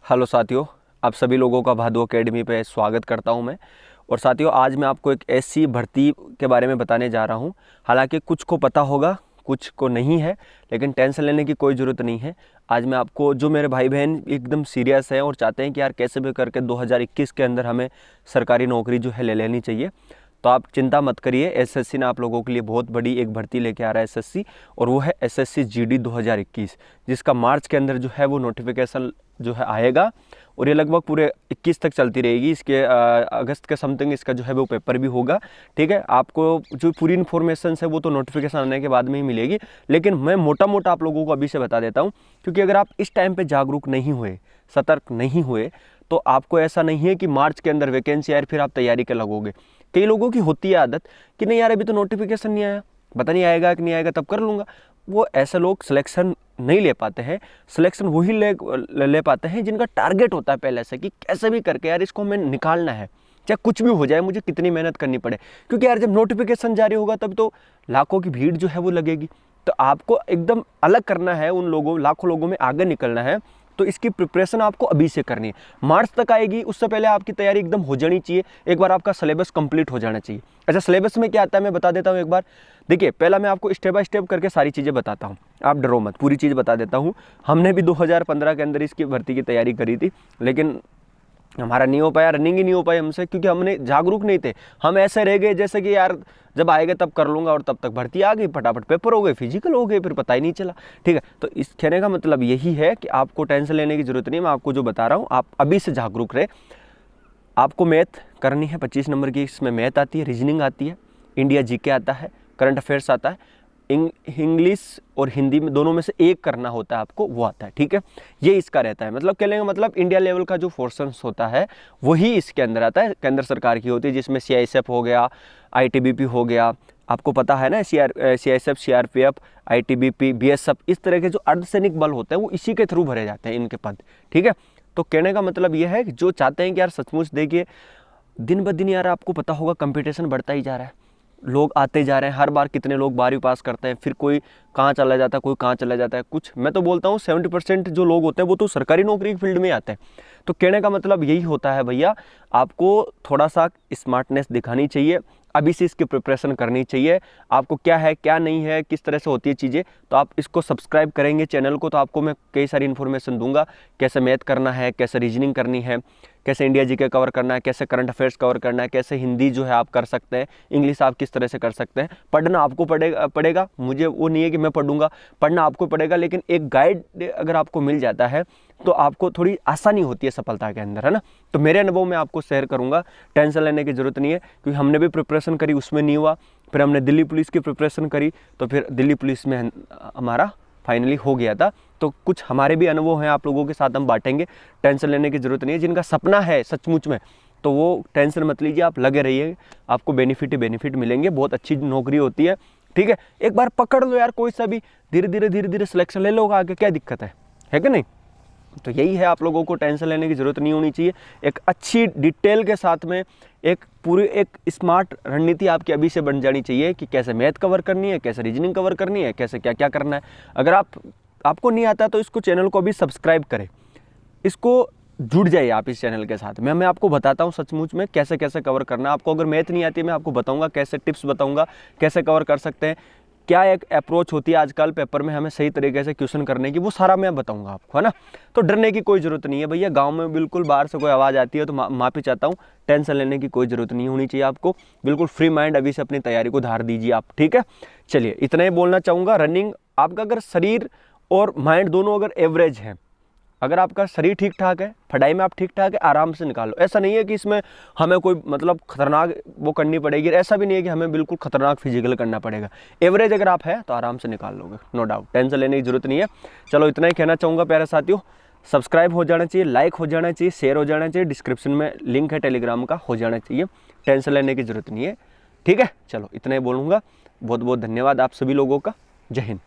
Hello साथियों, आप सभी लोगों का भादु अकेडमी पे स्वागत करता हूं मैं। और साथियों, आज मैं आपको एक ऐसी भर्ती के बारे में बताने जा रहा हूं। हालांकि कुछ को पता होगा, कुछ को नहीं है, लेकिन टेंशन लेने की कोई ज़रूरत नहीं है। आज मैं आपको, जो मेरे भाई बहन एकदम सीरियस है और चाहते हैं कि यार कैसे भी करके 2021 के अंदर हमें सरकारी नौकरी जो है ले लेनी चाहिए, तो आप चिंता मत करिए। एसएससी ने आप लोगों के लिए बहुत बड़ी एक भर्ती लेके आ रहा है एसएससी, और वो है एसएससी जीडी 2021, जिसका मार्च के अंदर जो है वो नोटिफिकेशन जो है आएगा, और ये लगभग पूरे 21 तक चलती रहेगी। इसके अगस्त के समथिंग इसका जो है वो पेपर भी होगा। ठीक है, आपको जो पूरी इन्फॉर्मेशन है वो तो नोटिफिकेशन आने के बाद में ही मिलेगी, लेकिन मैं मोटा मोटा आप लोगों को अभी से बता देता हूँ, क्योंकि अगर आप इस टाइम पे जागरूक नहीं हुए, सतर्क नहीं हुए, तो आपको ऐसा नहीं है कि मार्च के अंदर वैकेंसी आए फिर आप तैयारी के लगोगे। कई लोगों की होती है आदत कि नहीं यार, अभी तो नोटिफिकेशन नहीं आया, पता नहीं आएगा कि नहीं आएगा, तब कर लूँगा। वो ऐसे लोग सिलेक्शन नहीं ले पाते हैं। सिलेक्शन वही ले पाते हैं जिनका टारगेट होता है पहले से, कि कैसे भी करके यार इसको हमें निकालना है, चाहे कुछ भी हो जाए, मुझे कितनी मेहनत करनी पड़े। क्योंकि यार जब नोटिफिकेशन जारी होगा तब तो लाखों की भीड़ जो है वो लगेगी। तो आपको एकदम अलग करना है, उन लोगों लाखों लोगों में आगे निकलना है, तो इसकी प्रिपरेशन आपको अभी से करनी है। मार्च तक आएगी, उससे पहले आपकी तैयारी एकदम हो जानी चाहिए। एक बार आपका सिलेबस कंप्लीट हो जाना चाहिए। अच्छा, सिलेबस में क्या आता है मैं बता देता हूँ एक बार। देखिए, पहला मैं आपको स्टेप बाय स्टेप करके सारी चीज़ें बताता हूँ, आप डरो मत, पूरी चीज़ बता देता हूँ। हमने भी 2015 के अंदर इसकी भर्ती की तैयारी करी थी, लेकिन हमारा नहीं हो पाया, रनिंग ही नहीं हो पाई हमसे, क्योंकि हमने जागरूक नहीं थे। हम ऐसे रह गए जैसे कि यार जब आएगा तब कर लूँगा, और तब तक भर्ती आ गई, फटाफट पेपर हो गए, फिजिकल हो गए, फिर पता ही नहीं चला। ठीक है, तो इस कहने का मतलब यही है कि आपको टेंशन लेने की जरूरत नहीं है। मैं आपको जो बता रहा हूँ, आप अभी से जागरूक रहे। आपको मैथ करनी है, 25 नंबर की इसमें मैथ आती है, रीजनिंग आती है, इंडिया जीके आता है, करंट अफेयर्स आता है, इंग्लिश और हिंदी में दोनों में से एक करना होता है आपको, वो आता है। ठीक है, ये इसका रहता है। मतलब कहने का मतलब इंडिया लेवल का जो पोर्शंस होता है वही इसके अंदर आता है, केंद्र सरकार की होती है, जिसमें सीआईएसएफ हो गया, आईटीबीपी हो गया, आपको पता है ना, सीआईएसएफ, सीआरपीएफ, आईटीबीपी, बीएसएफ, इस तरह के जो अर्धसैनिक बल होते हैं वो इसी के थ्रू भरे जाते हैं, इनके पद। ठीक है, तो कहने का मतलब ये है कि जो चाहते हैं कि यार सचमुच, देखिए दिन ब दिन यार आपको पता होगा कंपटीशन बढ़ता ही जा रहा है, लोग आते जा रहे हैं। हर बार कितने लोग 12वीं पास करते हैं, फिर कोई कहाँ चला जाता है, कोई कहाँ चला जाता है। कुछ, मैं तो बोलता हूँ 70% जो लोग होते हैं वो तो सरकारी नौकरी की फील्ड में आते हैं। तो कहने का मतलब यही होता है भैया, आपको थोड़ा सा स्मार्टनेस दिखानी चाहिए, अभी से इसकी प्रिपरेशन करनी चाहिए। आपको क्या है क्या नहीं है, किस तरह से होती है चीज़ें, तो आप इसको सब्सक्राइब करेंगे चैनल को, तो आपको मैं कई सारी इन्फॉर्मेशन दूंगा, कैसे मैथ करना है, कैसे रीजनिंग करनी है, कैसे इंडिया जीके कवर करना है, कैसे करंट अफेयर्स कवर करना है, कैसे हिंदी जो है आप कर सकते हैं, इंग्लिश आप किस तरह से कर सकते हैं। पढ़ना आपको पड़ेगा, मुझे वो नहीं है कि मैं पढ़ूंगा, पढ़ना आपको पड़ेगा, लेकिन एक गाइड अगर आपको मिल जाता है तो आपको थोड़ी आसानी होती है सफलता के अंदर, है ना। तो मेरे अनुभव में आपको शेयर करूंगा, टेंशन लेने की जरूरत नहीं है, क्योंकि हमने भी प्रिपरेशन करी, उसमें नहीं हुआ। फिर हमने दिल्ली पुलिस की प्रिपरेशन करी, तो फिर दिल्ली पुलिस में हमारा फाइनली हो गया था। तो कुछ हमारे भी अनुभव हैं, आप लोगों के साथ हम बांटेंगे। टेंशन लेने की जरूरत नहीं है। जिनका सपना है सचमुच में, तो वो टेंशन मत लीजिए, आप लगे रहिए, आपको बेनिफिट ही बेनिफिट मिलेंगे। बहुत अच्छी नौकरी होती है। ठीक है, एक बार पकड़ लो यार कोई सा भी, धीरे धीरे सिलेक्शन ले लो, आगे क्या दिक्कत है कि नहीं। तो यही है, आप लोगों को टेंशन लेने की जरूरत नहीं होनी चाहिए। एक अच्छी डिटेल के साथ में एक पूरी एक स्मार्ट रणनीति आपकी अभी से बन जानी चाहिए, कि कैसे मैथ कवर करनी है, कैसे रीजनिंग कवर करनी है, कैसे क्या क्या करना है। अगर आपको नहीं आता तो इसको, चैनल को भी सब्सक्राइब करें, इसको जुड़ जाइए आप इस चैनल के साथ। मैं आपको बताता हूँ सचमुच में कैसे कैसे कवर करना है। आपको अगर मैथ नहीं आती, मैं आपको बताऊँगा कैसे, टिप्स बताऊँगा कैसे कवर कर सकते हैं, क्या एक अप्रोच होती है आजकल पेपर में हमें सही तरीके से क्वेश्चन करने की, वो सारा मैं बताऊंगा आपको, है ना। तो डरने की कोई ज़रूरत नहीं है भैया। गांव में बिल्कुल बाहर से कोई आवाज़ आती है तो माफ़ी चाहता हूँ, टेंशन लेने की कोई ज़रूरत नहीं होनी चाहिए आपको। बिल्कुल फ्री माइंड अभी से अपनी तैयारी को धार दीजिए आप। ठीक है, चलिए इतना ही बोलना चाहूँगा। रनिंग, आपका अगर शरीर और माइंड दोनों अगर एवरेज है, अगर आपका शरीर ठीक ठाक है, पढ़ाई में आप ठीक ठाक है, आराम से निकालो। ऐसा नहीं है कि इसमें हमें कोई मतलब खतरनाक वो करनी पड़ेगी, ऐसा भी नहीं है कि हमें बिल्कुल खतरनाक फिजिकल करना पड़ेगा। एवरेज अगर आप है तो आराम से निकाल लोगे, नो डाउट, टेंशन लेने की जरूरत नहीं है। चलो इतना ही कहना चाहूँगा प्यारे साथियों। सब्सक्राइब हो जाना चाहिए, लाइक हो जाना चाहिए, शेयर हो जाना चाहिए, डिस्क्रिप्शन में लिंक है टेलीग्राम का, हो जाना चाहिए। टेंशन लेने की जरूरत नहीं है। ठीक है, चलो इतना ही बोलूँगा। बहुत बहुत धन्यवाद आप सभी लोगों का। जय हिंद।